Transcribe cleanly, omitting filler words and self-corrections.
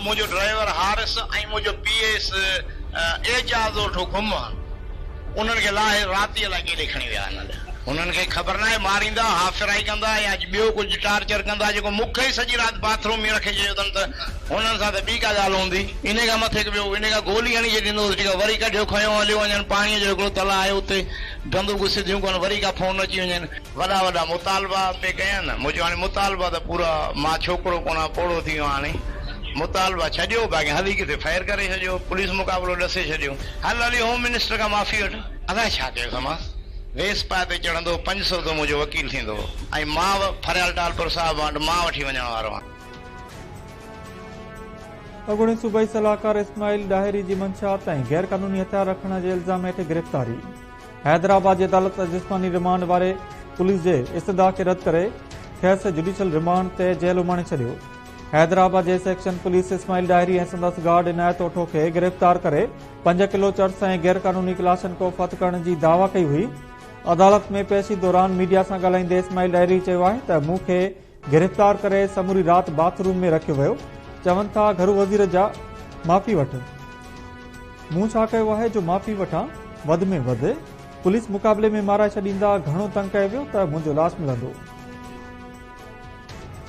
मुझो driver Haris ऐं मुझो PS एजाज़ वेठो घुमण उन्हनि खे लाहे राति लाइ केॾे खणी विया आहिनि। उन्हनि खे ख़बर न आहे मारींदा हाफ़िराई कंदा या ॿियो कुझु टार्चर कंदा जेको मूंखे ई सॼी राति बाथरूम में रखे छॾियो अथनि त हुननि सां त ॿी का ॻाल्हि हूंदी। इन खां मथे ॿियो इन खां गोली हणी छॾींदोसि ठीकु आहे वरी कढियो खयो हलियो वञनि पाणीअ जो हिकिड़ो तला आहे उते बंदूकूं सिधियूं कनि वरी का फोन अची वञनि वॾा वॾा मुतालबा पे कया न मुंहिंजो हाणे मुतालबा त पूरा मां छोकिरो कोन पोड़ो थी वियो हाणे मुतालबा छॾियो बाक़ी हली किथे फायर करे छॾियो पुलिस मुक़ाबिलो ॾसे छॾियो हली होम मिनिस्टर खां माफ़ी वठ अलाए छा कयो समास वेस पाए ते चढ़ंदो 500 तो मुंहिंजो वकील थींदो ऐं मां फरियाल टालपुर साहिब मां वठी वञण वारो आहियां। अॻूणे सूबाई सलाहकार इस्माइल डाहिरी जी मंशात ऐं गैर क़ानूनी हथियार रखण जे इल्ज़ाम हेठि गिरफ़्तारी। हैदराबाद जी अदालत जिस्मानी रिमांड वारे पुलिस जे इस्तदा खे रद्द करे खेसि जुडिशियल रिमांड ते जेल उमाणे छॾियो। हैदराबाद जे सेक्शन पुलिस इस्माइल डाहिरी ऐं संदसि गार्ड इनायत ओठो खे गिरफ़्तार करे 5 किलो चर्स ऐं गैर क़ानूनी क्लाशनकोव फ़त करण जी दावा कई हुई। अदालत में पेशी दौरान मीडिया सां ॻाल्हाईंदे इस्माइल डाहिरी चयो आहे त मूंखे गिरफ़्तार करे समूरी राति बाथरूम में रखियो वियो। चवनि था घरू वज़ीर जा माफ़ी वठ। मूं छा कयो आहे जो माफ़ी वठां वधि में वधि पुलिस मुक़ाबले में माराए छॾींदा घणो तंग कयो वियो त मुंहिंजो लाश मिलंदो।